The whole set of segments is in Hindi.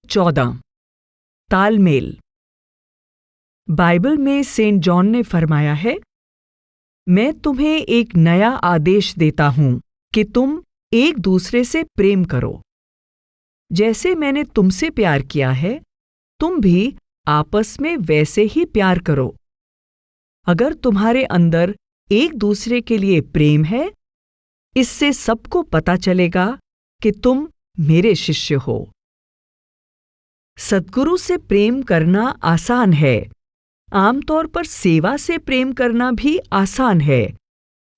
14 तालमेल। बाइबल में सेंट जॉन ने फरमाया है, मैं तुम्हें एक नया आदेश देता हूं कि तुम एक दूसरे से प्रेम करो। जैसे मैंने तुमसे प्यार किया है, तुम भी आपस में वैसे ही प्यार करो। अगर तुम्हारे अंदर एक दूसरे के लिए प्रेम है, इससे सबको पता चलेगा कि तुम मेरे शिष्य हो। सद्गुरु से प्रेम करना आसान है। आमतौर पर सेवा से प्रेम करना भी आसान है,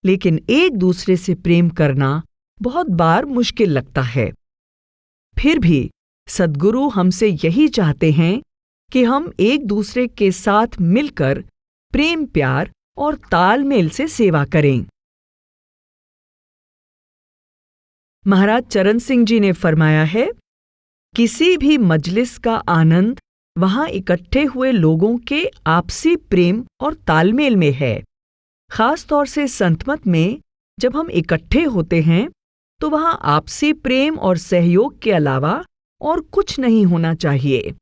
लेकिन एक दूसरे से प्रेम करना बहुत बार मुश्किल लगता है। फिर भी सद्गुरु हमसे यही चाहते हैं कि हम एक दूसरे के साथ मिलकर प्रेम, प्यार और तालमेल से सेवा करें। महाराज चरण सिंह जी ने फरमाया है, किसी भी मजलिस का आनंद वहां इकट्ठे हुए लोगों के आपसी प्रेम और तालमेल में है। खास तौर से संतमत में जब हम इकट्ठे होते हैं तो वहां आपसी प्रेम और सहयोग के अलावा और कुछ नहीं होना चाहिए,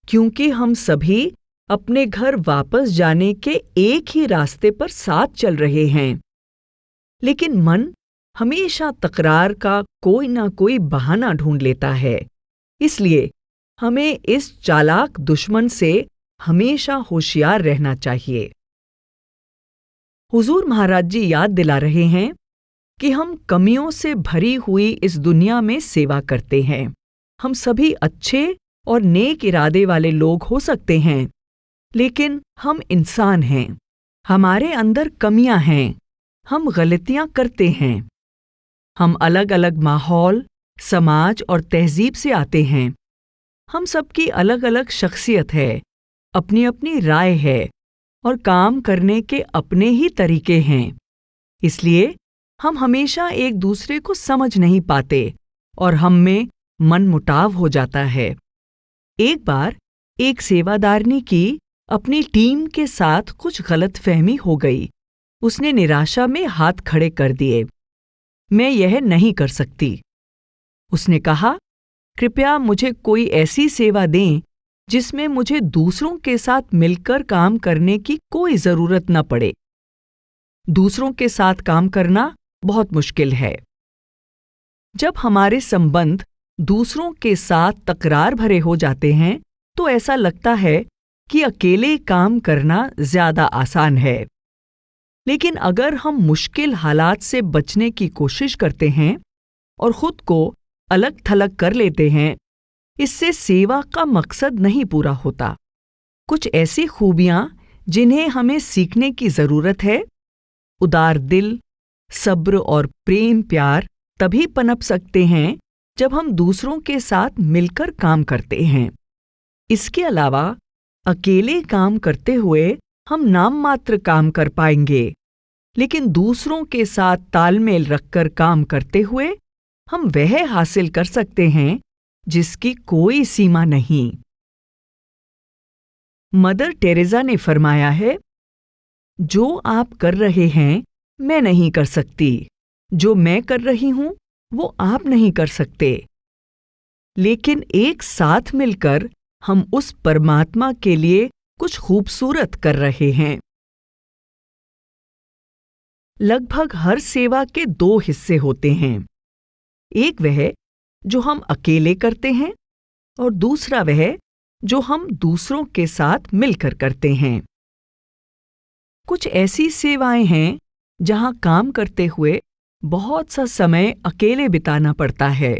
क्योंकि हम सभी अपने घर वापस जाने के एक ही रास्ते पर साथ चल रहे हैं। लेकिन मन हमेशा तकरार का कोई ना कोई बहाना ढूंढ लेता है। इसलिए हमें इस चालाक दुश्मन से हमेशा होशियार रहना चाहिए। हुजूर महाराज जी याद दिला रहे हैं कि हम कमियों से भरी हुई इस दुनिया में सेवा करते हैं। हम सभी अच्छे और नेक इरादे वाले लोग हो सकते हैं, लेकिन हम इंसान हैं। हमारे अंदर कमियां हैं। हम गलतियां करते हैं। हम अलग अलग माहौल, समाज और तहजीब से आते हैं। हम सबकी अलग अलग शख्सियत है, अपनी अपनी राय है और काम करने के अपने ही तरीके हैं। इसलिए हम हमेशा एक दूसरे को समझ नहीं पाते और हम में मनमुटाव हो जाता है। एक बार एक सेवादारनी की अपनी टीम के साथ कुछ गलतफहमी हो गई। उसने निराशा में हाथ खड़े कर दिए। मैं यह नहीं कर सकती। उसने कहा, कृपया मुझे कोई ऐसी सेवा दें जिसमें मुझे दूसरों के साथ मिलकर काम करने की कोई जरूरत न पड़े। दूसरों के साथ काम करना बहुत मुश्किल है। जब हमारे संबंध दूसरों के साथ तकरार भरे हो जाते हैं तो ऐसा लगता है कि अकेले काम करना ज्यादा आसान है। लेकिन अगर हम मुश्किल हालात से बचने की कोशिश करते हैं और खुद को अलग थलग कर लेते हैं, इससे सेवा का मकसद नहीं पूरा होता। कुछ ऐसी खूबियां जिन्हें हमें सीखने की जरूरत है। उदार दिल, सब्र और प्रेम प्यार तभी पनप सकते हैं जब हम दूसरों के साथ मिलकर काम करते हैं। इसके अलावा अकेले काम करते हुए हम नाम मात्र काम कर पाएंगे, लेकिन दूसरों के साथ तालमेल रखकर काम करते हुए हम वह हासिल कर सकते हैं जिसकी कोई सीमा नहीं। मदर टेरेसा ने फरमाया है, जो आप कर रहे हैं मैं नहीं कर सकती, जो मैं कर रही हूं वो आप नहीं कर सकते, लेकिन एक साथ मिलकर हम उस परमात्मा के लिए कुछ खूबसूरत कर रहे हैं। लगभग हर सेवा के दो हिस्से होते हैं। एक वह जो हम अकेले करते हैं और दूसरा वह जो हम दूसरों के साथ मिलकर करते हैं। कुछ ऐसी सेवाएं हैं जहां काम करते हुए बहुत सा समय अकेले बिताना पड़ता है।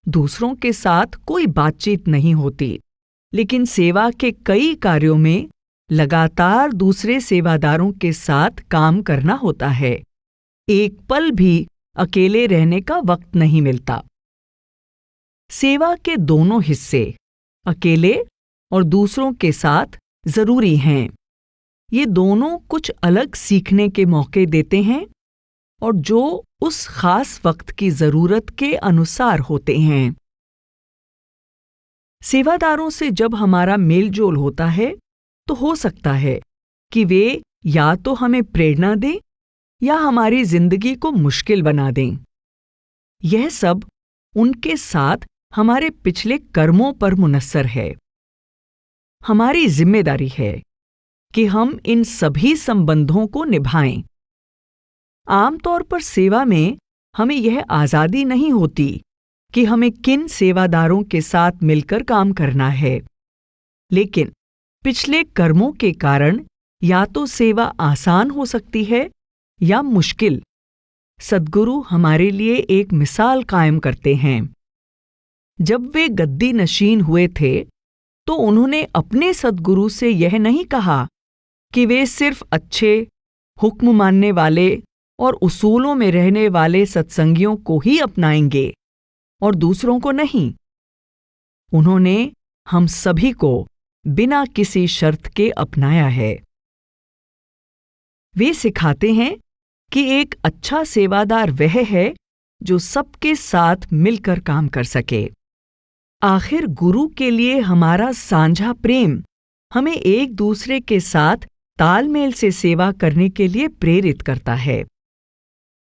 दूसरों के साथ कोई बातचीत नहीं होती, लेकिन सेवा के कई कार्यों में लगातार दूसरे सेवादारों के साथ काम करना होता है। एक पल भी अकेले रहने का वक्त नहीं मिलता। सेवा के दोनों हिस्से, अकेले और दूसरों के साथ, जरूरी हैं। ये दोनों कुछ अलग सीखने के मौके देते हैं और जो उस खास वक्त की जरूरत के अनुसार होते हैं। सेवादारों से जब हमारा मेलजोल होता है तो हो सकता है कि वे या तो हमें प्रेरणा दें या हमारी जिंदगी को मुश्किल बना दें। यह सब उनके साथ हमारे पिछले कर्मों पर मुनस्सर है। हमारी जिम्मेदारी है कि हम इन सभी संबंधों को निभाएं। आमतौर पर सेवा में हमें यह आज़ादी नहीं होती कि हमें किन सेवादारों के साथ मिलकर काम करना है, लेकिन पिछले कर्मों के कारण या तो सेवा आसान हो सकती है या मुश्किल। सद्गुरु हमारे लिए एक मिसाल कायम करते हैं। जब वे गद्दी नशीन हुए थे तो उन्होंने अपने सद्गुरु से यह नहीं कहा कि वे सिर्फ अच्छे, हुक्म मानने वाले और उसूलों में रहने वाले सत्संगियों को ही अपनाएंगे और दूसरों को नहीं। उन्होंने हम सभी को बिना किसी शर्त के अपनाया है। वे सिखाते हैं कि एक अच्छा सेवादार वह है जो सबके साथ मिलकर काम कर सके। आखिर गुरु के लिए हमारा साझा प्रेम हमें एक दूसरे के साथ तालमेल से सेवा करने के लिए प्रेरित करता है।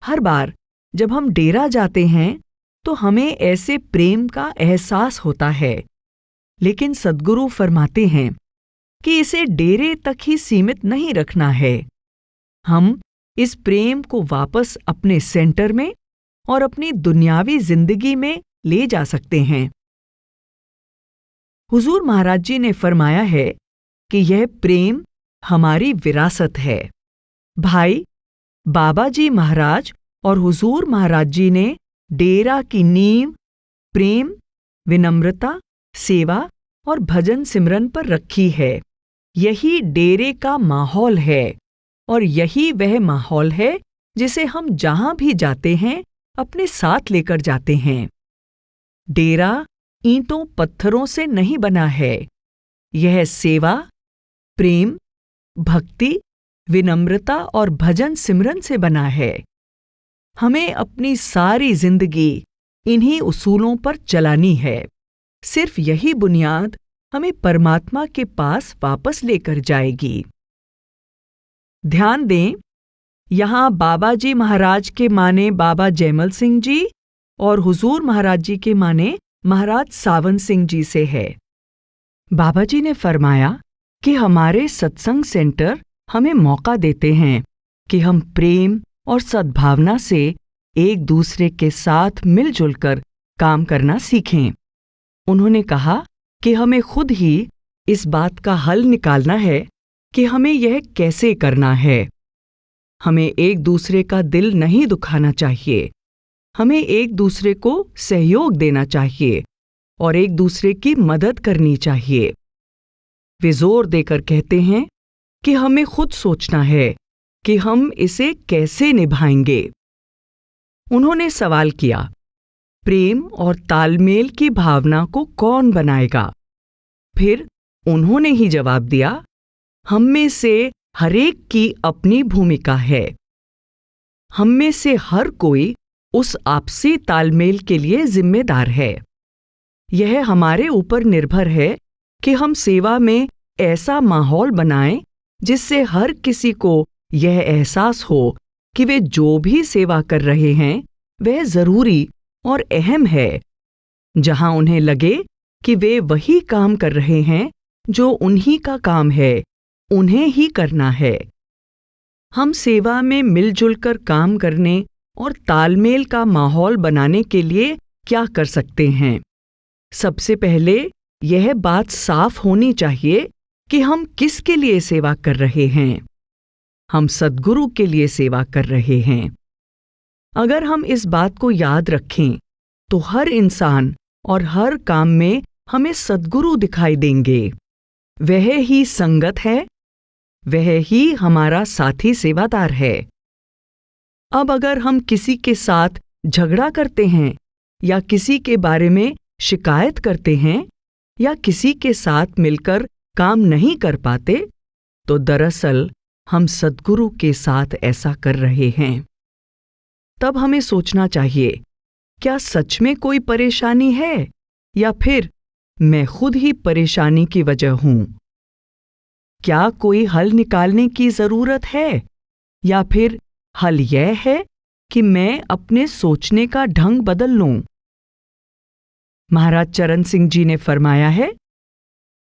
हर बार जब हम डेरा जाते हैं तो हमें ऐसे प्रेम का एहसास होता है, लेकिन सद्गुरु फरमाते हैं कि इसे डेरे तक ही सीमित नहीं रखना है। हम इस प्रेम को वापस अपने सेंटर में और अपनी दुनियावी जिंदगी में ले जा सकते हैं। हुजूर महाराज जी ने फरमाया है कि यह प्रेम हमारी विरासत है। भाई बाबा जी महाराज और हुजूर महाराज जी ने डेरा की नींव प्रेम, विनम्रता, सेवा और भजन सिमरन पर रखी है। यही डेरे का माहौल है और यही वह माहौल है जिसे हम जहां भी जाते हैं अपने साथ लेकर जाते हैं। डेरा ईंटों पत्थरों से नहीं बना है। यह सेवा, प्रेम, भक्ति, विनम्रता और भजन सिमरन से बना है। हमें अपनी सारी जिंदगी इन्हीं उसूलों पर चलानी है। सिर्फ यही बुनियाद हमें परमात्मा के पास वापस लेकर जाएगी। ध्यान दें, यहाँ बाबा जी महाराज के माने बाबा जयमल सिंह जी और हुजूर महाराज जी के माने महाराज सावन सिंह जी से है। बाबा जी ने फरमाया कि हमारे सत्संग सेंटर हमें मौका देते हैं कि हम प्रेम और सद्भावना से एक दूसरे के साथ मिलजुल कर काम करना सीखें। उन्होंने कहा कि हमें खुद ही इस बात का हल निकालना है कि हमें यह कैसे करना है। हमें एक दूसरे का दिल नहीं दुखाना चाहिए। हमें एक दूसरे को सहयोग देना चाहिए और एक दूसरे की मदद करनी चाहिए। वे जोर देकर कहते हैं कि हमें खुद सोचना है कि हम इसे कैसे निभाएंगे। उन्होंने सवाल किया, प्रेम और तालमेल की भावना को कौन बनाएगा? फिर उन्होंने ही जवाब दिया, हम में से हरेक की अपनी भूमिका है। हम में से हर कोई उस आपसी तालमेल के लिए जिम्मेदार है। यह हमारे ऊपर निर्भर है कि हम सेवा में ऐसा माहौल बनाएं जिससे हर किसी को यह एहसास हो कि वे जो भी सेवा कर रहे हैं वह जरूरी और अहम है। जहां उन्हें लगे कि वे वही काम कर रहे हैं जो उन्हीं का काम है, उन्हें ही करना है। हम सेवा में मिलजुल कर काम करने और तालमेल का माहौल बनाने के लिए क्या कर सकते हैं? सबसे पहले यह बात साफ होनी चाहिए कि हम किसके लिए सेवा कर रहे हैं। हम सद्गुरु के लिए सेवा कर रहे हैं। अगर हम इस बात को याद रखें तो हर इंसान और हर काम में हमें सद्गुरु दिखाई देंगे। वह ही संगत है, वह ही हमारा साथी सेवादार है। अब अगर हम किसी के साथ झगड़ा करते हैं या किसी के बारे में शिकायत करते हैं या किसी के साथ मिलकर काम नहीं कर पाते, तो दरअसल हम सद्गुरु के साथ ऐसा कर रहे हैं। तब हमें सोचना चाहिए, क्या सच में कोई परेशानी है या फिर मैं खुद ही परेशानी की वजह हूं? क्या कोई हल निकालने की जरूरत है या फिर हल यह है कि मैं अपने सोचने का ढंग बदल लूं? महाराज चरण सिंह जी ने फरमाया है,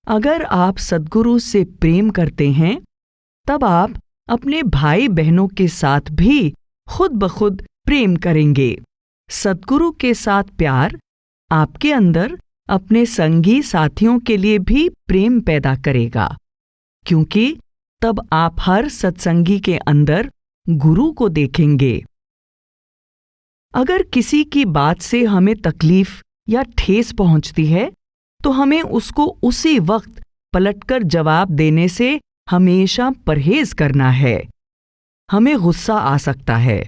अगर आप सद्गुरु से प्रेम करते हैं तब आप अपने भाई बहनों के साथ भी खुद ब खुद प्रेम करेंगे। सद्गुरु के साथ प्यार आपके अंदर अपने संगी साथियों के लिए भी प्रेम पैदा करेगा, क्योंकि तब आप हर सत्संगी के अंदर गुरु को देखेंगे। अगर किसी की बात से हमें तकलीफ या ठेस पहुंचती है तो हमें उसको उसी वक्त पलटकर जवाब देने से हमेशा परहेज करना है। हमें गुस्सा आ सकता है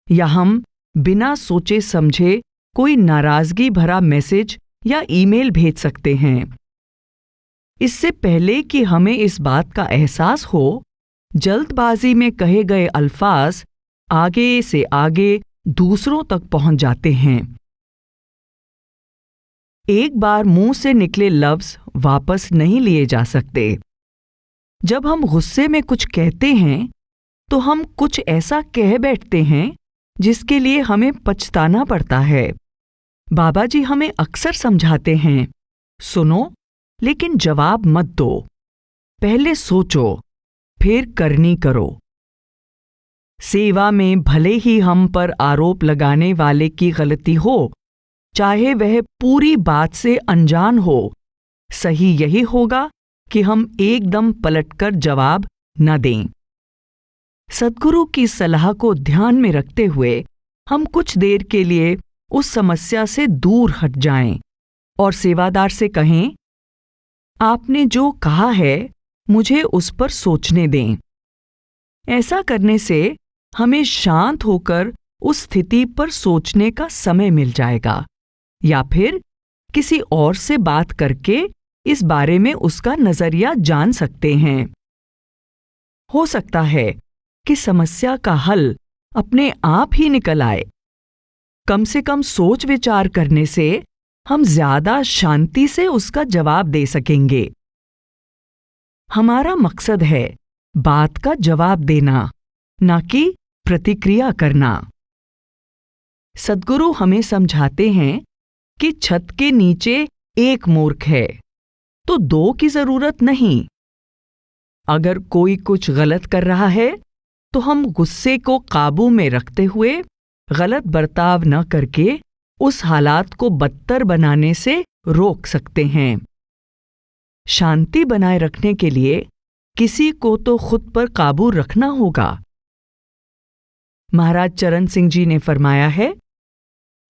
या हम बिना सोचे समझे कोई नाराजगी भरा मैसेज या ईमेल भेज सकते हैं। इससे पहले कि हमें इस बात का एहसास हो, जल्दबाजी में कहे गए अल्फाज आगे से आगे दूसरों तक पहुंच जाते हैं। एक बार मुंह से निकले लफ्ज वापस नहीं लिए जा सकते। जब हम गुस्से में कुछ कहते हैं तो हम कुछ ऐसा कह बैठते हैं जिसके लिए हमें पछताना पड़ता है। बाबा जी हमें अक्सर समझाते हैं, सुनो लेकिन जवाब मत दो, पहले सोचो फिर करनी करो। सेवा में भले ही हम पर आरोप लगाने वाले की गलती हो, चाहे वह पूरी बात से अनजान हो, सही यही होगा कि हम एकदम पलटकर जवाब न दें। सद्गुरु की सलाह को ध्यान में रखते हुए हम कुछ देर के लिए उस समस्या से दूर हट जाएं और सेवादार से कहें, आपने जो कहा है मुझे उस पर सोचने दें। ऐसा करने से हमें शांत होकर उस स्थिति पर सोचने का समय मिल जाएगा, या फिर किसी और से बात करके इस बारे में उसका नजरिया जान सकते हैं। हो सकता है कि समस्या का हल अपने आप ही निकल आए। कम से कम सोच विचार करने से हम ज्यादा शांति से उसका जवाब दे सकेंगे। हमारा मकसद है बात का जवाब देना, न कि प्रतिक्रिया करना। सद्गुरु हमें समझाते हैं कि छत के नीचे एक मूर्ख है तो दो की जरूरत नहीं। अगर कोई कुछ गलत कर रहा है तो हम गुस्से को काबू में रखते हुए गलत बर्ताव न करके उस हालात को बदतर बनाने से रोक सकते हैं। शांति बनाए रखने के लिए किसी को तो खुद पर काबू रखना होगा। महाराज चरण सिंह जी ने फरमाया है,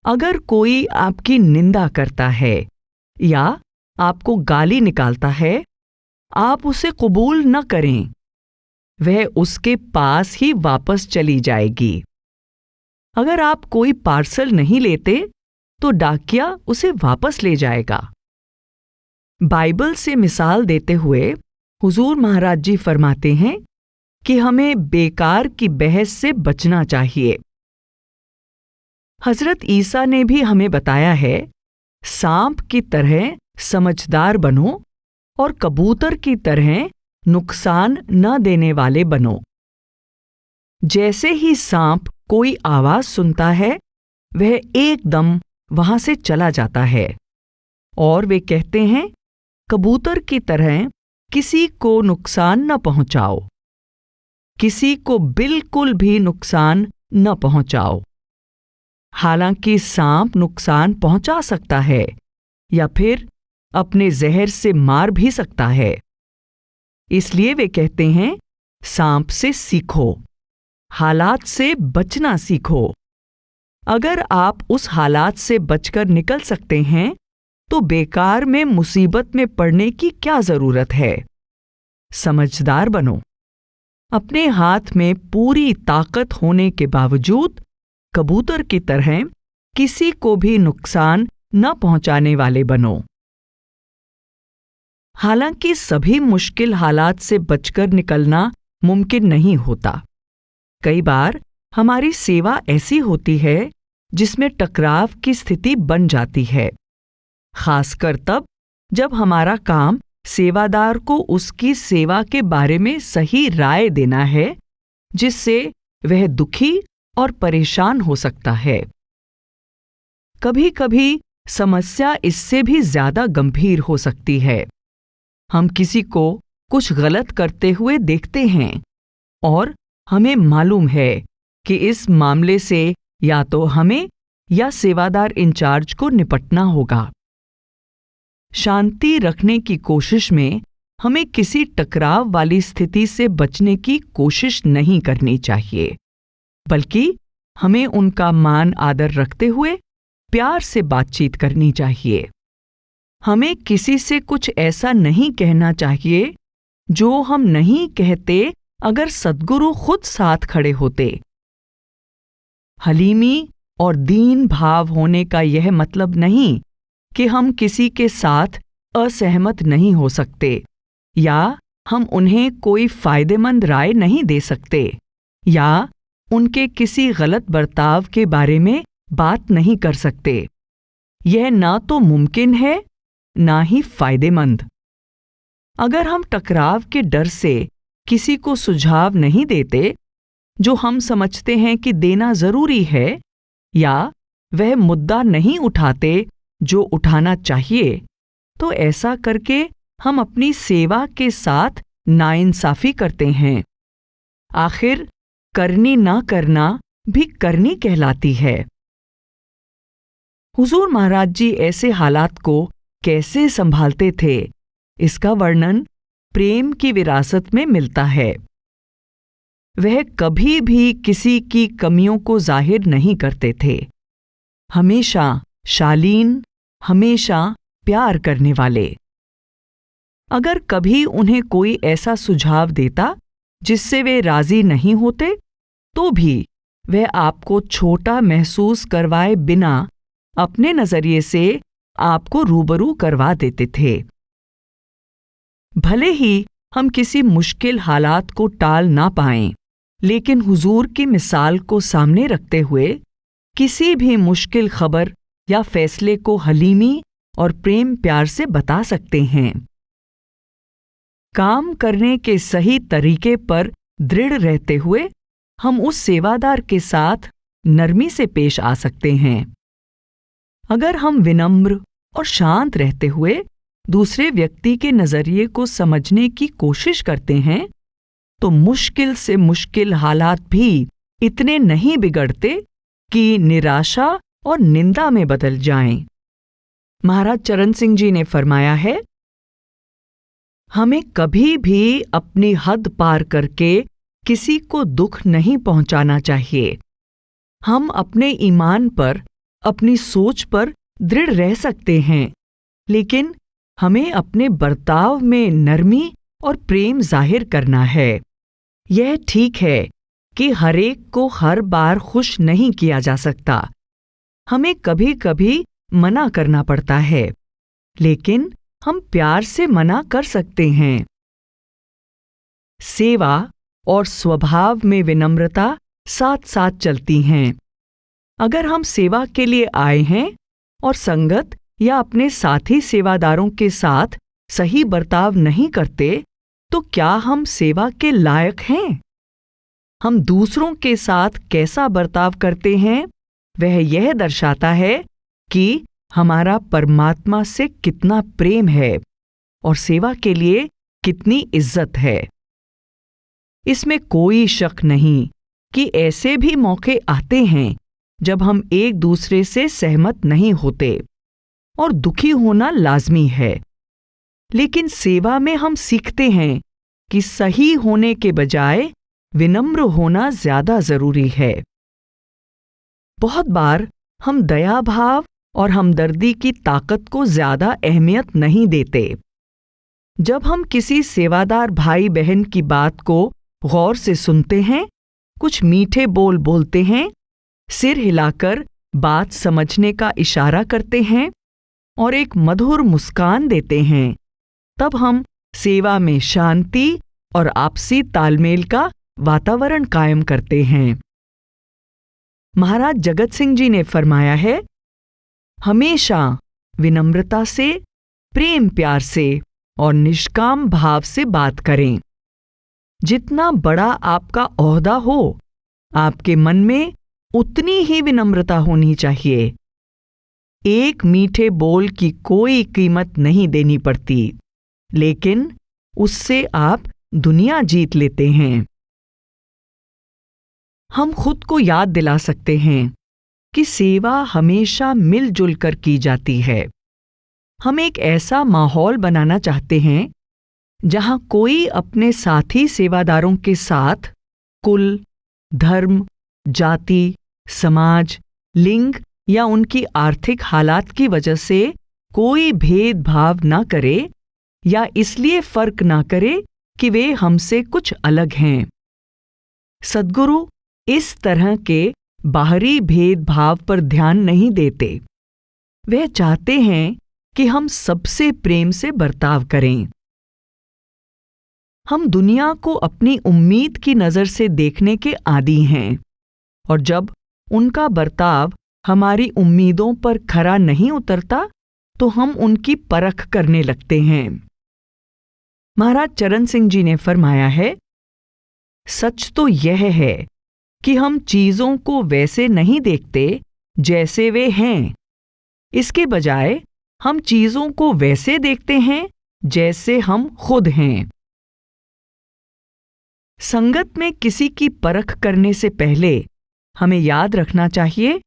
अगर कोई आपकी निंदा करता है या आपको गाली निकालता है, आप उसे कबूल न करें, वह उसके पास ही वापस चली जाएगी। अगर आप कोई पार्सल नहीं लेते तो डाकिया उसे वापस ले जाएगा। बाइबल से मिसाल देते हुए हुजूर महाराज जी फरमाते हैं कि हमें बेकार की बहस से बचना चाहिए। हजरत ईसा ने भी हमें बताया है, सांप की तरह समझदार बनो और कबूतर की तरह नुकसान न देने वाले बनो। जैसे ही सांप कोई आवाज सुनता है वह एकदम वहां से चला जाता है, और वे कहते हैं, कबूतर की तरह किसी को नुकसान न पहुंचाओ, किसी को बिल्कुल भी नुकसान न पहुंचाओ। हालांकि सांप नुकसान पहुंचा सकता है या फिर अपने जहर से मार भी सकता है। इसलिए वे कहते हैं, सांप से सीखो, हालात से बचना सीखो। अगर आप उस हालात से बचकर निकल सकते हैं तो बेकार में मुसीबत में पड़ने की क्या जरूरत है। समझदार बनो। अपने हाथ में पूरी ताकत होने के बावजूद कबूतर की तरह किसी को भी नुकसान न पहुंचाने वाले बनो। हालांकि सभी मुश्किल हालात से बचकर निकलना मुमकिन नहीं होता। कई बार हमारी सेवा ऐसी होती है जिसमें टकराव की स्थिति बन जाती है, खासकर तब जब हमारा काम सेवादार को उसकी सेवा के बारे में सही राय देना है, जिससे वह दुखी और परेशान हो सकता है। कभी कभी समस्या इससे भी ज्यादा गंभीर हो सकती है। हम किसी को कुछ गलत करते हुए देखते हैं और हमें मालूम है कि इस मामले से या तो हमें या सेवादार इंचार्ज को निपटना होगा। शांति रखने की कोशिश में हमें किसी टकराव वाली स्थिति से बचने की कोशिश नहीं करनी चाहिए, बल्कि हमें उनका मान आदर रखते हुए प्यार से बातचीत करनी चाहिए। हमें किसी से कुछ ऐसा नहीं कहना चाहिए जो हम नहीं कहते अगर सद्गुरु खुद साथ खड़े होते। हलीमी और दीन भाव होने का यह मतलब नहीं कि हम किसी के साथ असहमत नहीं हो सकते या हम उन्हें कोई फायदेमंद राय नहीं दे सकते या उनके किसी गलत बर्ताव के बारे में बात नहीं कर सकते। यह ना तो मुमकिन है ना ही फायदेमंद। अगर हम टकराव के डर से किसी को सुझाव नहीं देते जो हम समझते हैं कि देना जरूरी है, या वह मुद्दा नहीं उठाते जो उठाना चाहिए, तो ऐसा करके हम अपनी सेवा के साथ नाइंसाफी करते हैं। आखिर करनी ना करना भी करनी कहलाती है। हुजूर महाराज जी ऐसे हालात को कैसे संभालते थे, इसका वर्णन प्रेम की विरासत में मिलता है। वह कभी भी किसी की कमियों को जाहिर नहीं करते थे। हमेशा शालीन, हमेशा प्यार करने वाले। अगर कभी उन्हें कोई ऐसा सुझाव देता जिससे वे राजी नहीं होते, तो भी वह आपको छोटा महसूस करवाए बिना अपने नजरिए से आपको रूबरू करवा देते थे। भले ही हम किसी मुश्किल हालात को टाल ना पाएं, लेकिन हुजूर की मिसाल को सामने रखते हुए किसी भी मुश्किल खबर या फैसले को हलीमी और प्रेम प्यार से बता सकते हैं। काम करने के सही तरीके पर दृढ़ रहते हुए हम उस सेवादार के साथ नरमी से पेश आ सकते हैं। अगर हम विनम्र और शांत रहते हुए दूसरे व्यक्ति के नजरिए को समझने की कोशिश करते हैं, तो मुश्किल से मुश्किल हालात भी इतने नहीं बिगड़ते कि निराशा और निंदा में बदल जाएं। महाराज चरण सिंह जी ने फरमाया है, हमें कभी भी अपनी हद पार करके किसी को दुख नहीं पहुंचाना चाहिए। हम अपने ईमान पर, अपनी सोच पर दृढ़ रह सकते हैं, लेकिन हमें अपने बर्ताव में नरमी और प्रेम जाहिर करना है। यह ठीक है कि हरेक को हर बार खुश नहीं किया जा सकता। हमें कभी कभी मना करना पड़ता है, लेकिन हम प्यार से मना कर सकते हैं। सेवा और स्वभाव में विनम्रता साथ साथ चलती हैं। अगर हम सेवा के लिए आए हैं और संगत या अपने साथी सेवादारों के साथ सही बर्ताव नहीं करते, तो क्या हम सेवा के लायक हैं? हम दूसरों के साथ कैसा बर्ताव करते हैं, वह यह दर्शाता है कि हमारा परमात्मा से कितना प्रेम है और सेवा के लिए कितनी इज्जत है। इसमें कोई शक नहीं कि ऐसे भी मौके आते हैं जब हम एक दूसरे से सहमत नहीं होते और दुखी होना लाजमी है। लेकिन सेवा में हम सीखते हैं कि सही होने के बजाय विनम्र होना ज्यादा जरूरी है। बहुत बार हम दया भाव और हमदर्दी की ताकत को ज्यादा अहमियत नहीं देते। जब हम किसी सेवादार भाई बहन की बात को गौर से सुनते हैं, कुछ मीठे बोल बोलते हैं, सिर हिलाकर बात समझने का इशारा करते हैं और एक मधुर मुस्कान देते हैं, तब हम सेवा में शांति और आपसी तालमेल का वातावरण कायम करते हैं। महाराज जगत सिंह जी ने फरमाया है, हमेशा विनम्रता से, प्रेम प्यार से और निष्काम भाव से बात करें। जितना बड़ा आपका ओहदा हो, आपके मन में उतनी ही विनम्रता होनी चाहिए। एक मीठे बोल की कोई कीमत नहीं देनी पड़ती, लेकिन उससे आप दुनिया जीत लेते हैं। हम खुद को याद दिला सकते हैं कि सेवा हमेशा मिलजुल कर की जाती है। हम एक ऐसा माहौल बनाना चाहते हैं जहां कोई अपने साथी सेवादारों के साथ कुल, धर्म, जाति, समाज, लिंग या उनकी आर्थिक हालात की वजह से कोई भेदभाव ना करे या इसलिए फर्क ना करे कि वे हमसे कुछ अलग हैं। सद्गुरु इस तरह के बाहरी भेदभाव पर ध्यान नहीं देते। वे चाहते हैं कि हम सबसे प्रेम से बर्ताव करें। हम दुनिया को अपनी उम्मीद की नज़र से देखने के आदी हैं, और जब उनका बर्ताव हमारी उम्मीदों पर खरा नहीं उतरता तो हम उनकी परख करने लगते हैं। महाराज चरण सिंह जी ने फरमाया है, सच तो यह है कि हम चीज़ों को वैसे नहीं देखते जैसे वे हैं। इसके बजाय हम चीज़ों को वैसे देखते हैं जैसे हम खुद हैं। संगत में किसी की परख करने से पहले हमें याद रखना चाहिए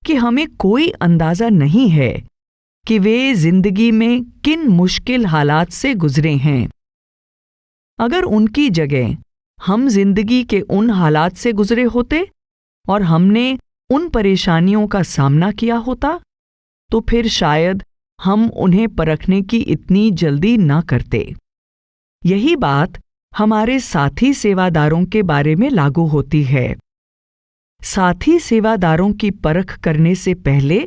कि हमें कोई अंदाज़ा नहीं है कि वे जिंदगी में किन मुश्किल हालात से गुजरे हैं। अगर उनकी जगह हम जिंदगी के उन हालात से गुजरे होते और हमने उन परेशानियों का सामना किया होता, तो फिर शायद हम उन्हें परखने की इतनी जल्दी ना करते। यही बात हमारे साथी सेवादारों के बारे में लागू होती है। साथी सेवादारों की परख करने से पहले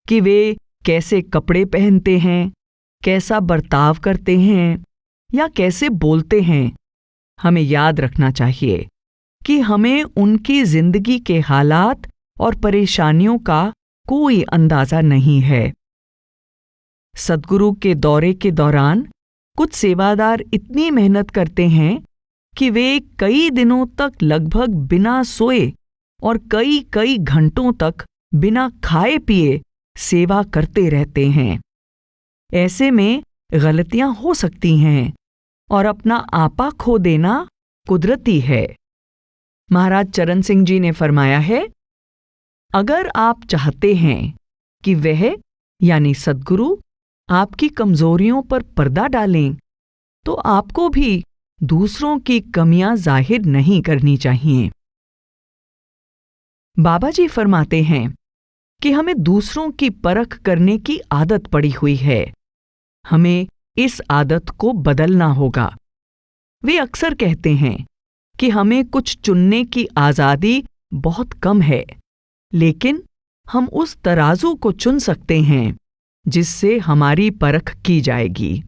कि वे कैसे कपड़े पहनते हैं, कैसा बर्ताव करते हैं या कैसे बोलते हैं, हमें याद रखना चाहिए कि हमें उनकी जिंदगी के हालात और परेशानियों का कोई अंदाजा नहीं है। सद्गुरु के दौरे के दौरान कुछ सेवादार इतनी मेहनत करते हैं कि वे कई दिनों तक लगभग बिना सोए और कई घंटों तक बिना खाए पिए सेवा करते रहते हैं। ऐसे में गलतियां हो सकती हैं और अपना आपा खो देना कुदरती है। महाराज चरण सिंह जी ने फरमाया है, अगर आप चाहते हैं कि वह यानी सद्गुरु आपकी कमजोरियों पर पर्दा डालें, तो आपको भी दूसरों की कमियां जाहिर नहीं करनी चाहिए। बाबा जी फरमाते हैं कि हमें दूसरों की परख करने की आदत पड़ी हुई है। हमें इस आदत को बदलना होगा। वे अक्सर कहते हैं कि हमें कुछ चुनने की आज़ादी बहुत कम है, लेकिन हम उस तराजू को चुन सकते हैं जिससे हमारी परख की जाएगी।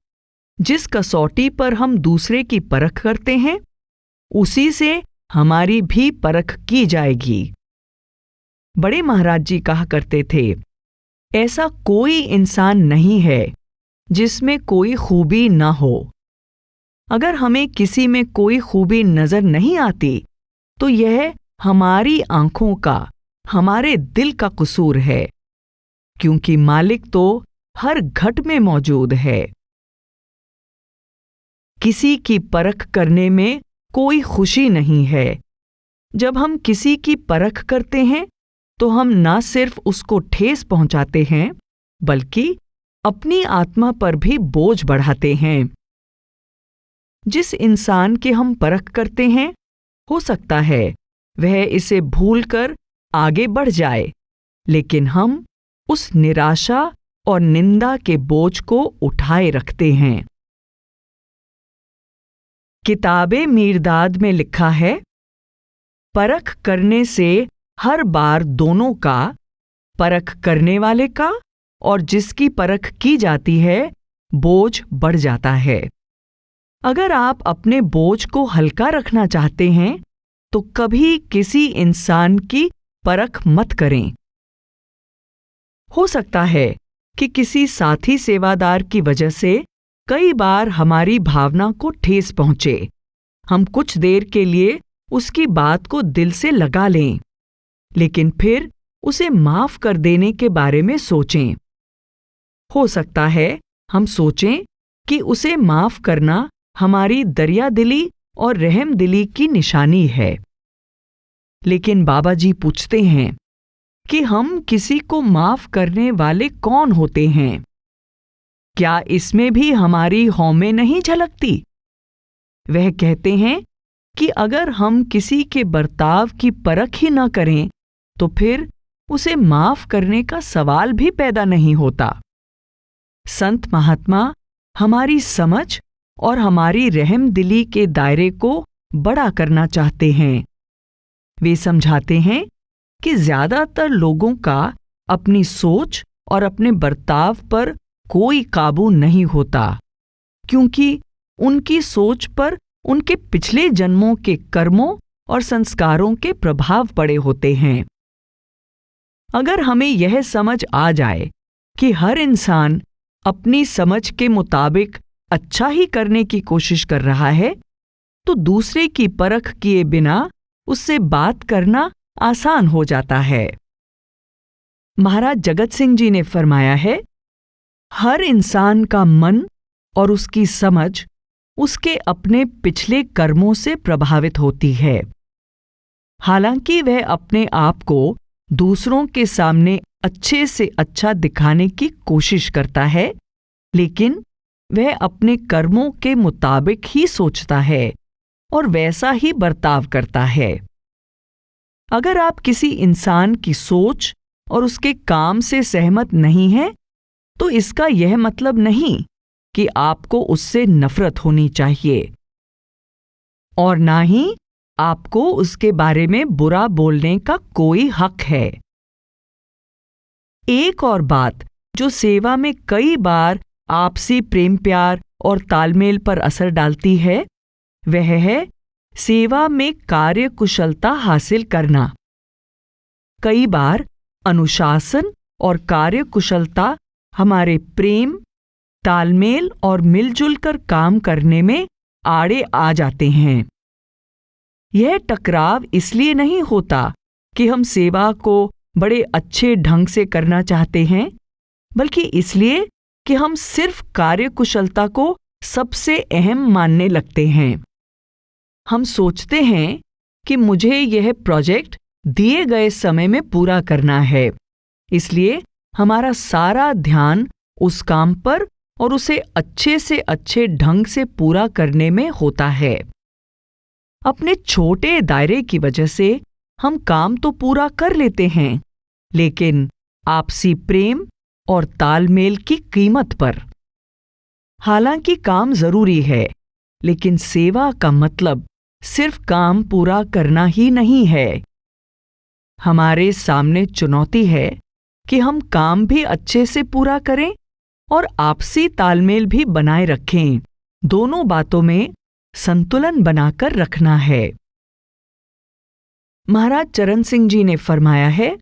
जिस कसौटी पर हम दूसरे की परख करते हैं, उसी से हमारी भी परख की जाएगी। बड़े महाराज जी कहा करते थे, ऐसा कोई इंसान नहीं है जिसमें कोई खूबी ना हो। अगर हमें किसी में कोई खूबी नजर नहीं आती, तो यह हमारी आंखों का, हमारे दिल का कसूर है, क्योंकि मालिक तो हर घट में मौजूद है। किसी की परख करने में कोई खुशी नहीं है। जब हम किसी की परख करते हैं तो हम न सिर्फ उसको ठेस पहुंचाते हैं, बल्कि अपनी आत्मा पर भी बोझ बढ़ाते हैं। जिस इंसान की हम परख करते हैं, हो सकता है वह इसे भूलकर आगे बढ़ जाए, लेकिन हम उस निराशा और निंदा के बोझ को उठाए रखते हैं। किताबे मीरदाद में लिखा है, परख करने से हर बार दोनों का, परख करने वाले का और जिसकी परख की जाती है, बोझ बढ़ जाता है। अगर आप अपने बोझ को हल्का रखना चाहते हैं तो कभी किसी इंसान की परख मत करें। हो सकता है कि किसी साथी सेवादार की वजह से कई बार हमारी भावना को ठेस पहुंचे। हम कुछ देर के लिए उसकी बात को दिल से लगा लें, लेकिन फिर उसे माफ कर देने के बारे में सोचें। हो सकता है हम सोचें कि उसे माफ करना हमारी दरियादिली और रहमदिली की निशानी है। लेकिन बाबा जी पूछते हैं कि हम किसी को माफ करने वाले कौन होते हैं? क्या इसमें भी हमारी हौमें नहीं झलकती? वह कहते हैं कि अगर हम किसी के बर्ताव की परख ही न करें तो फिर उसे माफ करने का सवाल भी पैदा नहीं होता। संत महात्मा हमारी समझ और हमारी रहमदिली के दायरे को बड़ा करना चाहते हैं। वे समझाते हैं कि ज्यादातर लोगों का अपनी सोच और अपने बर्ताव पर कोई काबू नहीं होता, क्योंकि उनकी सोच पर उनके पिछले जन्मों के कर्मों और संस्कारों के प्रभाव पड़े होते हैं। अगर हमें यह समझ आ जाए कि हर इंसान अपनी समझ के मुताबिक अच्छा ही करने की कोशिश कर रहा है, तो दूसरे की परख किए बिना उससे बात करना आसान हो जाता है। महाराज जगत सिंह जी ने फरमाया है, हर इंसान का मन और उसकी समझ उसके अपने पिछले कर्मों से प्रभावित होती है। हालांकि वह अपने आप को दूसरों के सामने अच्छे से अच्छा दिखाने की कोशिश करता है, लेकिन वह अपने कर्मों के मुताबिक ही सोचता है और वैसा ही बर्ताव करता है। अगर आप किसी इंसान की सोच और उसके काम से सहमत नहीं हैं, तो इसका यह मतलब नहीं कि आपको उससे नफरत होनी चाहिए और ना ही आपको उसके बारे में बुरा बोलने का कोई हक है। एक और बात जो सेवा में कई बार आपसी प्रेम प्यार और तालमेल पर असर डालती है, वह है सेवा में कार्य कुशलता हासिल करना। कई बार अनुशासन और कार्य कुशलता हमारे प्रेम, तालमेल और मिलजुल कर काम करने में आड़े आ जाते हैं। यह टकराव इसलिए नहीं होता कि हम सेवा को बड़े अच्छे ढंग से करना चाहते हैं, बल्कि इसलिए कि हम सिर्फ कार्य कुशलता को सबसे अहम मानने लगते हैं। हम सोचते हैं कि मुझे यह प्रोजेक्ट दिए गए समय में पूरा करना है, इसलिए हमारा सारा ध्यान उस काम पर और उसे अच्छे से अच्छे ढंग से पूरा करने में होता है। अपने छोटे दायरे की वजह से हम काम तो पूरा कर लेते हैं, लेकिन आपसी प्रेम और तालमेल की कीमत पर। हालांकि काम जरूरी है, लेकिन सेवा का मतलब सिर्फ काम पूरा करना ही नहीं है। हमारे सामने चुनौती है कि हम काम भी अच्छे से पूरा करें और आपसी तालमेल भी बनाए रखें। दोनों बातों में संतुलन बनाकर रखना है। महाराज चरण सिंह जी ने फरमाया है,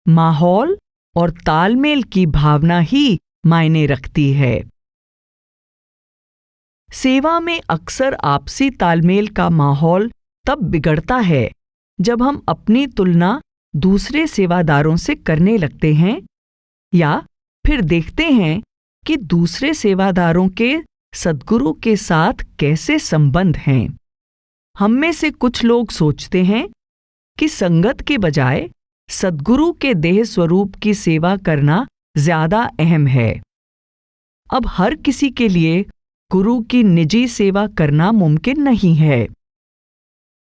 माहौल और तालमेल की भावना ही मायने रखती है। सेवा में अक्सर आपसी तालमेल का माहौल तब बिगड़ता है जब हम अपनी तुलना दूसरे सेवादारों से करने लगते हैं, या फिर देखते हैं कि दूसरे सेवादारों के सद्गुरु के साथ कैसे संबंध हैं। हम में से कुछ लोग सोचते हैं कि संगत के बजाय सद्गुरु के देह स्वरूप की सेवा करना ज्यादा अहम है। अब हर किसी के लिए गुरु की निजी सेवा करना मुमकिन नहीं है।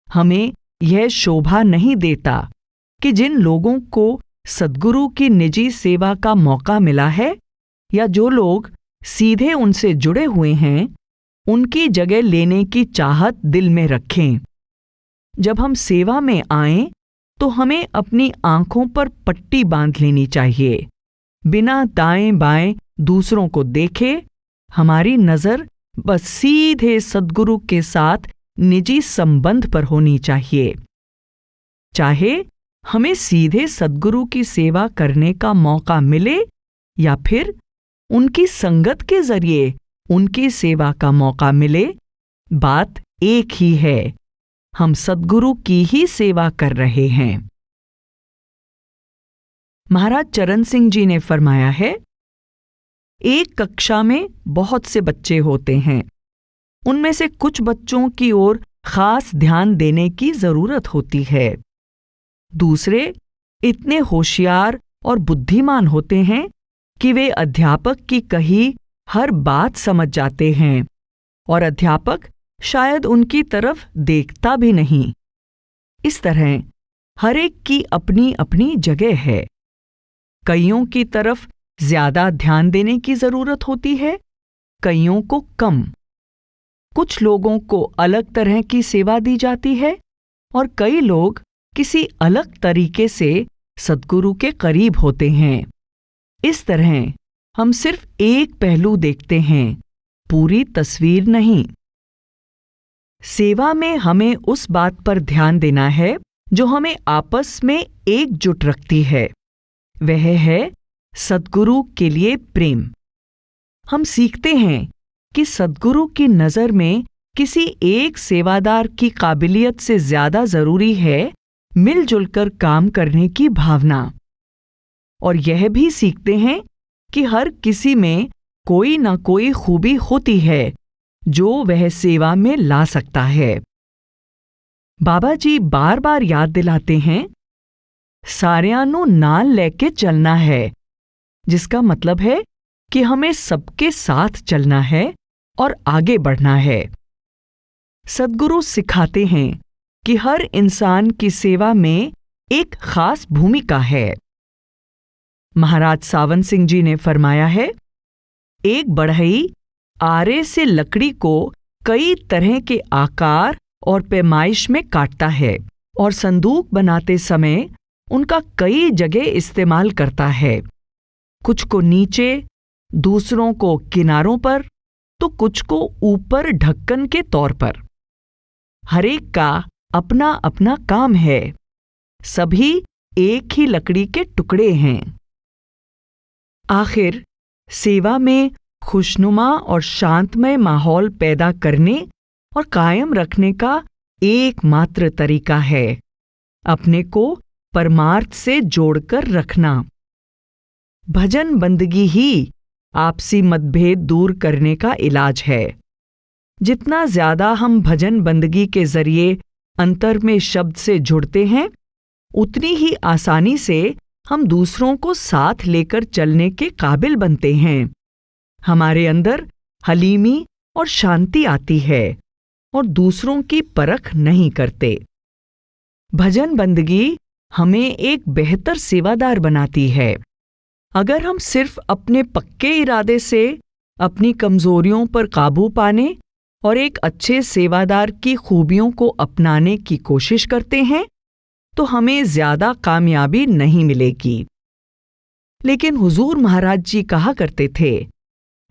हमें यह शोभा नहीं देता कि जिन लोगों को सद्गुरु की निजी सेवा का मौका मिला है, या जो लोग सीधे उनसे जुड़े हुए हैं, उनकी जगह लेने की चाहत दिल में रखें। जब हम सेवा में आएं, तो हमें अपनी आंखों पर पट्टी बांध लेनी चाहिए। बिना दाएं बाएं दूसरों को देखे हमारी नजर बस सीधे सद्गुरु के साथ निजी संबंध पर होनी चाहिए। चाहे हमें सीधे सद्गुरु की सेवा करने का मौका मिले या फिर उनकी संगत के जरिए उनकी सेवा का मौका मिले, बात एक ही है, हम सद्गुरु की ही सेवा कर रहे हैं। महाराज चरण सिंह जी ने फरमाया है, एक कक्षा में बहुत से बच्चे होते हैं। उनमें से कुछ बच्चों की ओर खास ध्यान देने की जरूरत होती है। दूसरे इतने होशियार और बुद्धिमान होते हैं कि वे अध्यापक की कही हर बात समझ जाते हैं और अध्यापक शायद उनकी तरफ देखता भी नहीं। इस तरह हर एक की अपनी अपनी जगह है। कईयों की तरफ ज्यादा ध्यान देने की जरूरत होती है, कईयों को कम। कुछ लोगों को अलग तरह की सेवा दी जाती है और कई लोग किसी अलग तरीके से सद्गुरु के करीब होते हैं। इस तरह हम सिर्फ एक पहलू देखते हैं, पूरी तस्वीर नहीं। सेवा में हमें उस बात पर ध्यान देना है जो हमें आपस में एकजुट रखती है। वह है सद्गुरु के लिए प्रेम। हम सीखते हैं कि सद्गुरु की नज़र में किसी एक सेवादार की काबिलियत से ज्यादा जरूरी है मिलजुल कर काम करने की भावना। और यह भी सीखते हैं कि हर किसी में कोई न कोई खूबी होती है जो वह सेवा में ला सकता है। बाबा जी बार बार याद दिलाते हैं, सारियां नू नाल लेके चलना है, जिसका मतलब है कि हमें सबके साथ चलना है और आगे बढ़ना है। सद्गुरु सिखाते हैं कि हर इंसान की सेवा में एक खास भूमिका है। महाराज सावन सिंह जी ने फरमाया है, एक बढ़ई आरे से लकड़ी को कई तरह के आकार और पैमाइश में काटता है और संदूक बनाते समय उनका कई जगह इस्तेमाल करता है। कुछ को नीचे, दूसरों को किनारों पर, तो कुछ को ऊपर ढक्कन के तौर पर। हर एक का अपना अपना काम है, सभी एक ही लकड़ी के टुकड़े हैं। आखिर सेवा में खुशनुमा और शांतमय माहौल पैदा करने और कायम रखने का एकमात्र तरीका है अपने को परमार्थ से जोड़कर रखना। भजन बंदगी ही आपसी मतभेद दूर करने का इलाज है। जितना ज्यादा हम भजन बंदगी के जरिए अंतर में शब्द से जुड़ते हैं, उतनी ही आसानी से हम दूसरों को साथ लेकर चलने के काबिल बनते हैं। हमारे अंदर हलीमी और शांति आती है और दूसरों की परख नहीं करते। भजन बंदगी हमें एक बेहतर सेवादार बनाती है। अगर हम सिर्फ अपने पक्के इरादे से अपनी कमजोरियों पर काबू पाने और एक अच्छे सेवादार की खूबियों को अपनाने की कोशिश करते हैं, तो हमें ज्यादा कामयाबी नहीं मिलेगी। लेकिन हुजूर महाराज जी कहा करते थे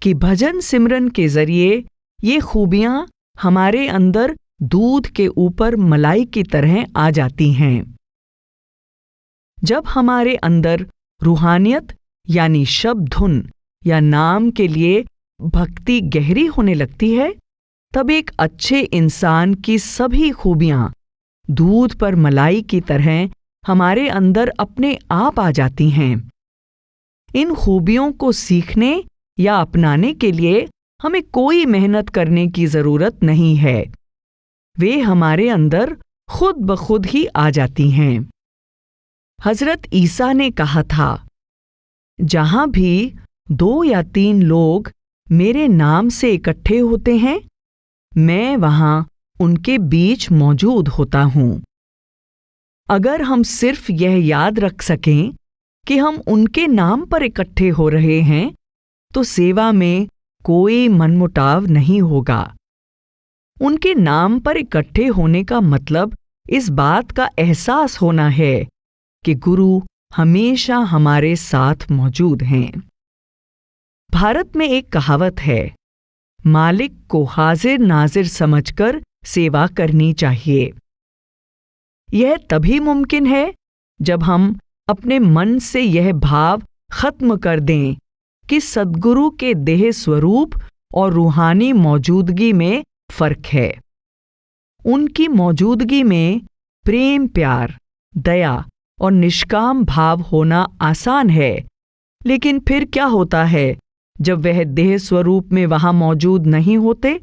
कि भजन सिमरन के जरिए ये खूबियां हमारे अंदर दूध के ऊपर मलाई की तरह आ जाती हैं। जब हमारे अंदर रूहानियत यानी शब्द धुन या नाम के लिए भक्ति गहरी होने लगती है, तब एक अच्छे इंसान की सभी खूबियां दूध पर मलाई की तरह हमारे अंदर अपने आप आ जाती हैं। इन खूबियों को सीखने या अपनाने के लिए हमें कोई मेहनत करने की जरूरत नहीं है। वे हमारे अंदर खुद ब खुद ही आ जाती हैं। हजरत ईसा ने कहा था, जहां भी 2 या 3 लोग मेरे नाम से इकट्ठे होते हैं, मैं वहां उनके बीच मौजूद होता हूं। अगर हम सिर्फ यह याद रख सकें कि हम उनके नाम पर इकट्ठे हो रहे हैं, तो सेवा में कोई मनमुटाव नहीं होगा। उनके नाम पर इकट्ठे होने का मतलब इस बात का एहसास होना है कि गुरु हमेशा हमारे साथ मौजूद हैं। भारत में एक कहावत है, मालिक को हाजिर नाजिर समझकर सेवा करनी चाहिए। यह तभी मुमकिन है जब हम अपने मन से यह भाव खत्म कर दें कि सद्गुरु के देह स्वरूप और रूहानी मौजूदगी में फर्क है। उनकी मौजूदगी में प्रेम, प्यार, दया और निष्काम भाव होना आसान है, लेकिन फिर क्या होता है जब वह देह स्वरूप में वहां मौजूद नहीं होते।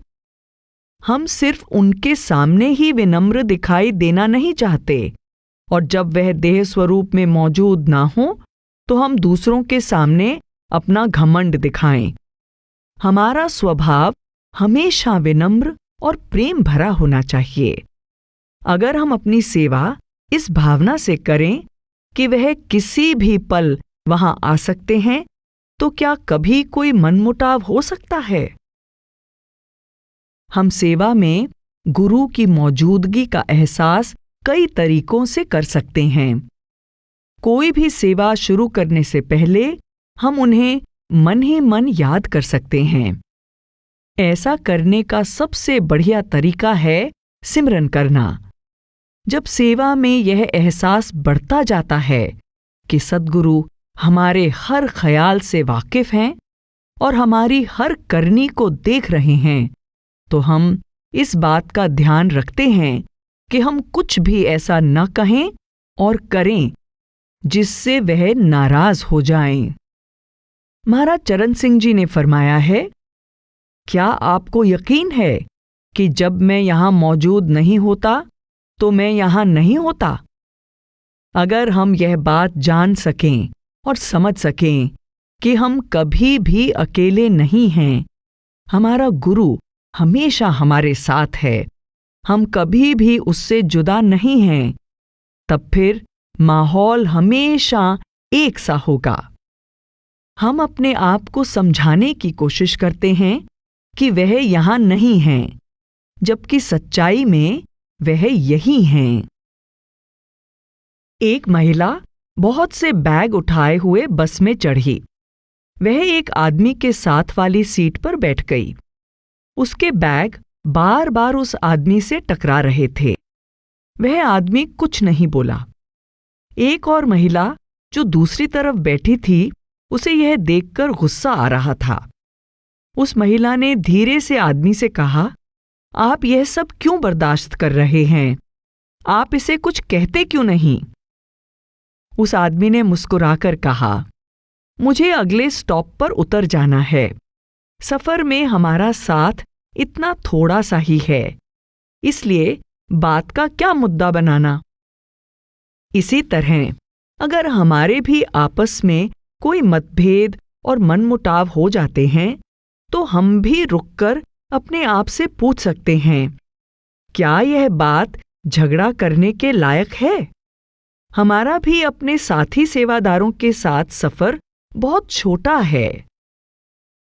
हम सिर्फ उनके सामने ही विनम्र दिखाई देना नहीं चाहते, और जब वह देह स्वरूप में मौजूद ना हो तो हम दूसरों के सामने अपना घमंड दिखाएं। हमारा स्वभाव हमेशा विनम्र और प्रेम भरा होना चाहिए। अगर हम अपनी सेवा इस भावना से करें कि वह किसी भी पल वहां आ सकते हैं, तो क्या कभी कोई मनमुटाव हो सकता है? हम सेवा में गुरु की मौजूदगी का एहसास कई तरीकों से कर सकते हैं। कोई भी सेवा शुरू करने से पहले हम उन्हें मन ही मन याद कर सकते हैं। ऐसा करने का सबसे बढ़िया तरीका है सिमरन करना। जब सेवा में यह एहसास बढ़ता जाता है कि सद्गुरु हमारे हर ख्याल से वाकिफ हैं और हमारी हर करनी को देख रहे हैं, तो हम इस बात का ध्यान रखते हैं कि हम कुछ भी ऐसा न कहें और करें जिससे वह नाराज हो जाएं। महाराज चरण सिंह जी ने फरमाया है, क्या आपको यकीन है कि जब मैं यहां मौजूद नहीं होता तो मैं यहां नहीं होता? अगर हम यह बात जान सकें और समझ सकें कि हम कभी भी अकेले नहीं हैं, हमारा गुरु हमेशा हमारे साथ है, हम कभी भी उससे जुदा नहीं हैं, तब फिर माहौल हमेशा एक सा होगा। हम अपने आप को समझाने की कोशिश करते हैं कि वह यहां नहीं हैं, जबकि सच्चाई में वह यही हैं। एक महिला बहुत से बैग उठाए हुए बस में चढ़ी। वह एक आदमी के साथ वाली सीट पर बैठ गई। उसके बैग बार बार उस आदमी से टकरा रहे थे। वह आदमी कुछ नहीं बोला। एक और महिला जो दूसरी तरफ बैठी थी, उसे यह देखकर गुस्सा आ रहा था। उस महिला ने धीरे से आदमी से कहा, आप यह सब क्यों बर्दाश्त कर रहे हैं? आप इसे कुछ कहते क्यों नहीं? उस आदमी ने मुस्कुराकर कहा, मुझे अगले स्टॉप पर उतर जाना है। सफर में हमारा साथ इतना थोड़ा सा ही है, इसलिए बात का क्या मुद्दा बनाना। इसी तरह अगर हमारे भी आपस में कोई मतभेद और मनमुटाव हो जाते हैं, तो हम भी रुककर अपने आप से पूछ सकते हैं, क्या यह बात झगड़ा करने के लायक है? हमारा भी अपने साथी सेवादारों के साथ सफर बहुत छोटा है।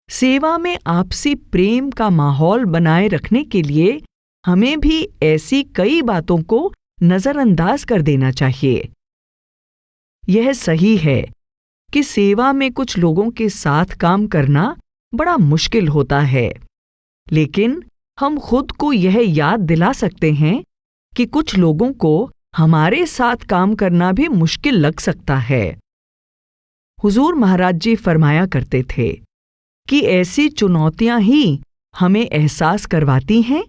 सेवा में आपसी प्रेम का माहौल बनाए रखने के लिए हमें भी ऐसी कई बातों को नजरअंदाज कर देना चाहिए। यह सही है कि सेवा में कुछ लोगों के साथ काम करना बड़ा मुश्किल होता है, लेकिन हम खुद को यह याद दिला सकते हैं कि कुछ लोगों को हमारे साथ काम करना भी मुश्किल लग सकता है। हुजूर महाराज जी फरमाया करते थे कि ऐसी चुनौतियां ही हमें एहसास करवाती हैं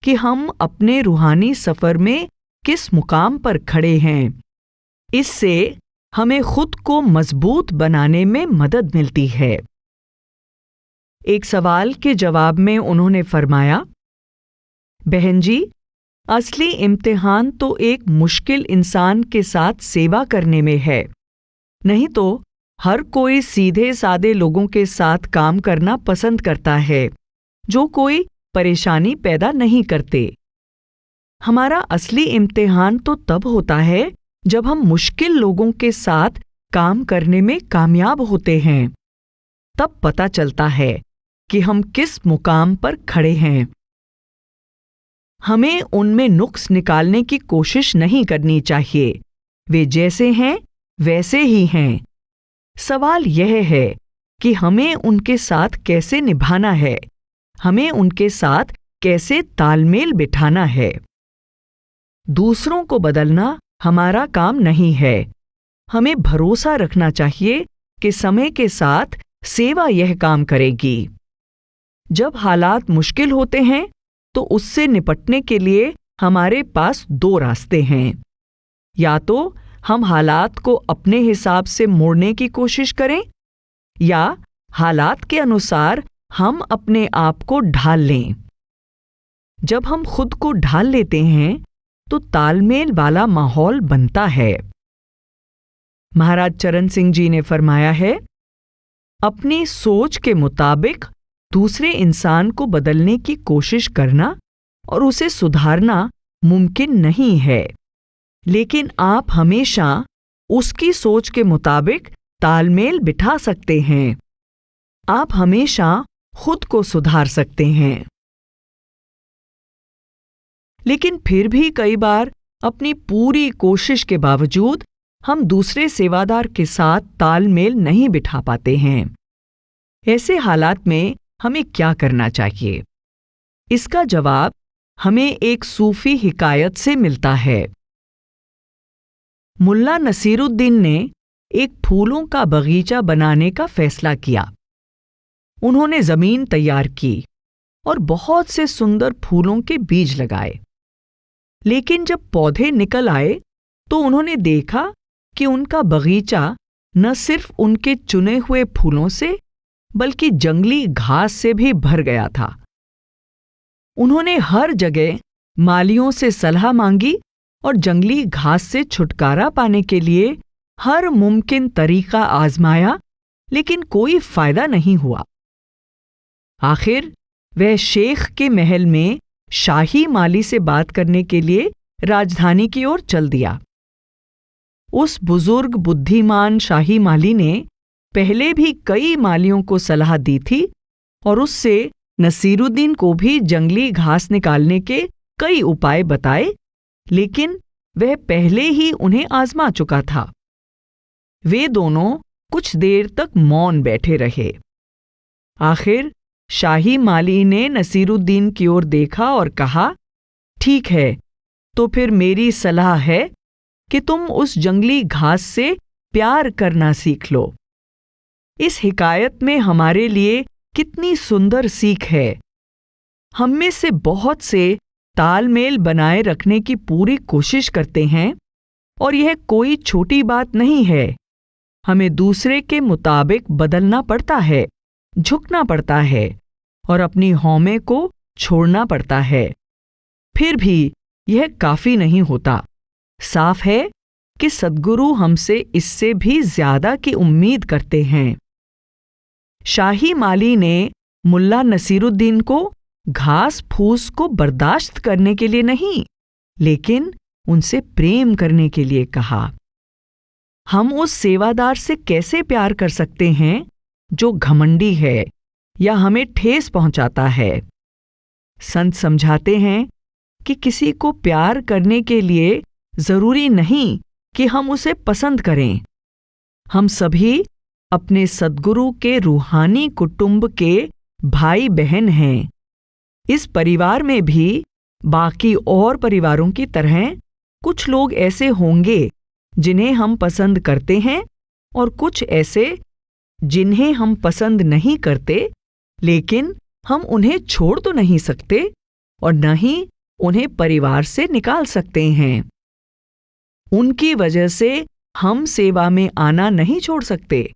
कि हम अपने रूहानी सफर में किस मुकाम पर खड़े हैं। इससे हमें खुद को मजबूत बनाने में मदद मिलती है। एक सवाल के जवाब में उन्होंने फरमाया, बहन जी, असली इम्तिहान तो एक मुश्किल इंसान के साथ सेवा करने में है। नहीं तो हर कोई सीधे सादे लोगों के साथ काम करना पसंद करता है, जो कोई परेशानी पैदा नहीं करते। हमारा असली इम्तिहान तो तब होता है जब हम मुश्किल लोगों के साथ काम करने में कामयाब होते हैं। तब पता चलता है कि हम किस मुकाम पर खड़े हैं। हमें उनमें नुक्स निकालने की कोशिश नहीं करनी चाहिए। वे जैसे हैं वैसे ही हैं। सवाल यह है कि हमें उनके साथ कैसे निभाना है, हमें उनके साथ कैसे तालमेल बिठाना है। दूसरों को बदलना हमारा काम नहीं है। हमें भरोसा रखना चाहिए कि समय के साथ सेवा यह काम करेगी। जब हालात मुश्किल होते हैं तो उससे निपटने के लिए हमारे पास दो रास्ते हैं। या तो हम हालात को अपने हिसाब से मोड़ने की कोशिश करें, या हालात के अनुसार हम अपने आप को ढाल लें। जब हम खुद को ढाल लेते हैं तो तालमेल वाला माहौल बनता है। महाराज चरण सिंह जी ने फरमाया है, अपनी सोच के मुताबिक दूसरे इंसान को बदलने की कोशिश करना और उसे सुधारना मुमकिन नहीं है, लेकिन आप हमेशा उसकी सोच के मुताबिक तालमेल बिठा सकते हैं। आप हमेशा खुद को सुधार सकते हैं। लेकिन फिर भी कई बार अपनी पूरी कोशिश के बावजूद हम दूसरे सेवादार के साथ तालमेल नहीं बिठा पाते हैं। ऐसे हालात में हमें क्या करना चाहिए? इसका जवाब हमें एक सूफी हिकायत से मिलता है। मुल्ला नसीरुद्दीन ने एक फूलों का बगीचा बनाने का फैसला किया। उन्होंने जमीन तैयार की और बहुत से सुंदर फूलों के बीज लगाए। लेकिन जब पौधे निकल आए तो उन्होंने देखा कि उनका बगीचा न सिर्फ उनके चुने हुए फूलों से बल्कि जंगली घास से भी भर गया था। उन्होंने हर जगह मालियों से सलाह मांगी और जंगली घास से छुटकारा पाने के लिए हर मुमकिन तरीका आजमाया, लेकिन कोई फायदा नहीं हुआ। आखिर वह शेख के महल में शाही माली से बात करने के लिए राजधानी की ओर चल दिया। उस बुजुर्ग बुद्धिमान शाही माली ने पहले भी कई मालियों को सलाह दी थी और उससे नसीरुद्दीन को भी जंगली घास निकालने के कई उपाय बताए, लेकिन वह पहले ही उन्हें आजमा चुका था। वे दोनों कुछ देर तक मौन बैठे रहे। आखिर शाही माली ने नसीरुद्दीन की ओर देखा और कहा, ठीक है, तो फिर मेरी सलाह है कि तुम उस जंगली घास से प्यार करना सीख लो। इस हिकायत में हमारे लिए कितनी सुंदर सीख है। हम में से बहुत से तालमेल बनाए रखने की पूरी कोशिश करते हैं और यह कोई छोटी बात नहीं है। हमें दूसरे के मुताबिक बदलना पड़ता है, झुकना पड़ता है और अपनी हौमे को छोड़ना पड़ता है। फिर भी यह काफी नहीं होता। साफ है कि सद्गुरु हमसे इससे भी ज्यादा की उम्मीद करते हैं। शाही माली ने मुल्ला नसीरुद्दीन को घास फूस को बर्दाश्त करने के लिए नहीं, लेकिन उनसे प्रेम करने के लिए कहा। हम उस सेवादार से कैसे प्यार कर सकते हैं जो घमंडी है या हमें ठेस पहुंचाता है? संत समझाते हैं कि किसी को प्यार करने के लिए जरूरी नहीं कि हम उसे पसंद करें। हम सभी अपने सद्गुरु के रूहानी कुटुंब के भाई बहन हैं। इस परिवार में भी बाकी और परिवारों की तरह कुछ लोग ऐसे होंगे जिन्हें हम पसंद करते हैं और कुछ ऐसे जिन्हें हम पसंद नहीं करते, लेकिन हम उन्हें छोड़ तो नहीं सकते और न ही उन्हें परिवार से निकाल सकते हैं। उनकी वजह से हम सेवा में आना नहीं छोड़ सकते।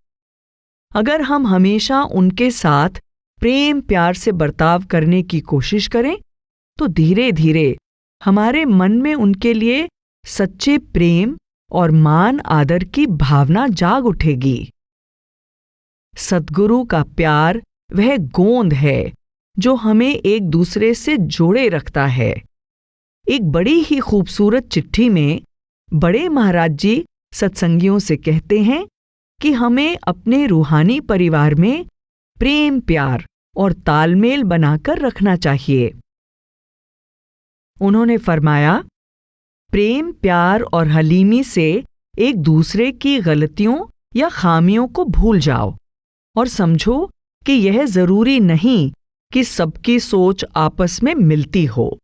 अगर हम हमेशा उनके साथ प्रेम प्यार से बर्ताव करने की कोशिश करें तो धीरे धीरे हमारे मन में उनके लिए सच्चे प्रेम और मान आदर की भावना जाग उठेगी। सद्गुरु का प्यार वह गोंद है जो हमें एक दूसरे से जोड़े रखता है। एक बड़ी ही खूबसूरत चिट्ठी में बड़े महाराज जी सत्संगियों से कहते हैं कि हमें अपने रूहानी परिवार में प्रेम प्यार और तालमेल बनाकर रखना चाहिए। उन्होंने फरमाया, प्रेम प्यार और हलीमी से एक दूसरे की गलतियों या खामियों को भूल जाओ और समझो कि यह जरूरी नहीं कि सबकी सोच आपस में मिलती हो।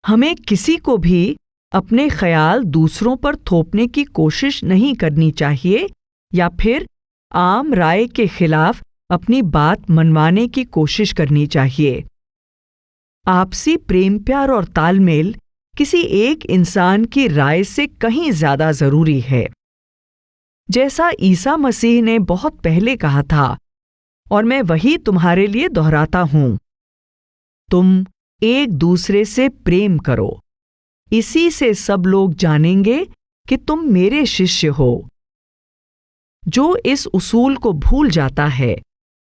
हमें किसी को भी अपने ख्याल दूसरों पर थोपने की कोशिश नहीं करनी चाहिए या फिर आम राय के खिलाफ अपनी बात मनवाने की कोशिश करनी चाहिए। आपसी प्रेम प्यार और तालमेल किसी एक इंसान की राय से कहीं ज्यादा जरूरी है। जैसा ईसा मसीह ने बहुत पहले कहा था और मैं वही तुम्हारे लिए दोहराता हूं। तुम एक दूसरे से प्रेम करो। इसी से सब लोग जानेंगे कि तुम मेरे शिष्य हो। जो इस उसूल को भूल जाता है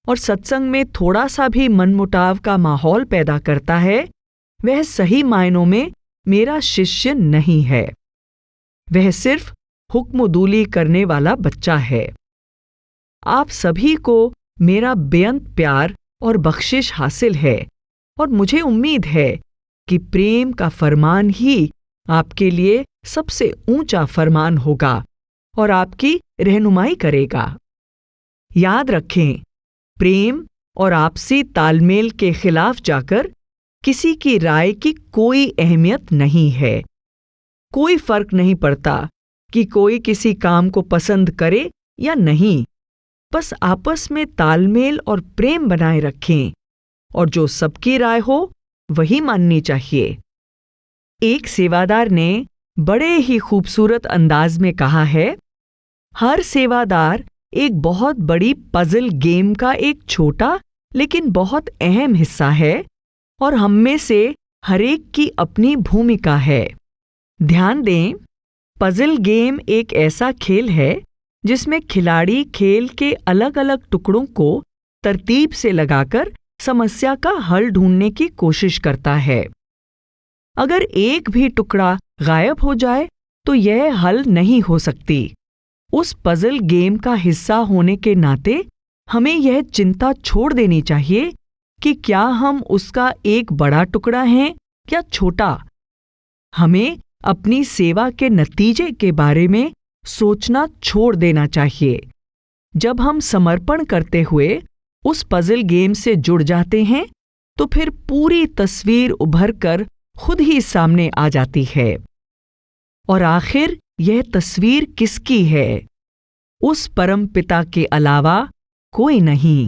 और सत्संग में थोड़ा सा भी मनमुटाव का माहौल पैदा करता है, वह सही मायनों में मेरा शिष्य नहीं है। वह सिर्फ हुक्मदूली करने वाला बच्चा है। आप सभी को मेरा बेअंत प्यार और बख्शिश हासिल है और मुझे उम्मीद है कि प्रेम का फरमान ही आपके लिए सबसे ऊंचा फरमान होगा और आपकी रहनुमाई करेगा। याद रखें, प्रेम और आपसी तालमेल के खिलाफ जाकर किसी की राय की कोई अहमियत नहीं है। कोई फर्क नहीं पड़ता कि कोई किसी काम को पसंद करे या नहीं। बस आपस में तालमेल और प्रेम बनाए रखें और जो सबकी राय हो वही माननी चाहिए। एक सेवादार ने बड़े ही खूबसूरत अंदाज में कहा है, हर सेवादार एक बहुत बड़ी पजल गेम का एक छोटा लेकिन बहुत अहम हिस्सा है और हम में से हरेक की अपनी भूमिका है। ध्यान दें, पजल गेम एक ऐसा खेल है जिसमें खिलाड़ी खेल के अलग अलग टुकड़ों को तरतीब से लगाकर समस्या का हल ढूंढने की कोशिश करता है। अगर एक भी टुकड़ा गायब हो जाए तो यह हल नहीं हो सकती। उस पजल गेम का हिस्सा होने के नाते हमें यह चिंता छोड़ देनी चाहिए कि क्या हम उसका एक बड़ा टुकड़ा हैं या छोटा। हमें अपनी सेवा के नतीजे के बारे में सोचना छोड़ देना चाहिए। जब हम समर्पण करते हुए उस पजल गेम से जुड़ जाते हैं तो फिर पूरी तस्वीर उभर कर खुद ही सामने आ जाती है। और आखिर यह तस्वीर किसकी है? उस परम पिता के अलावा कोई नहीं।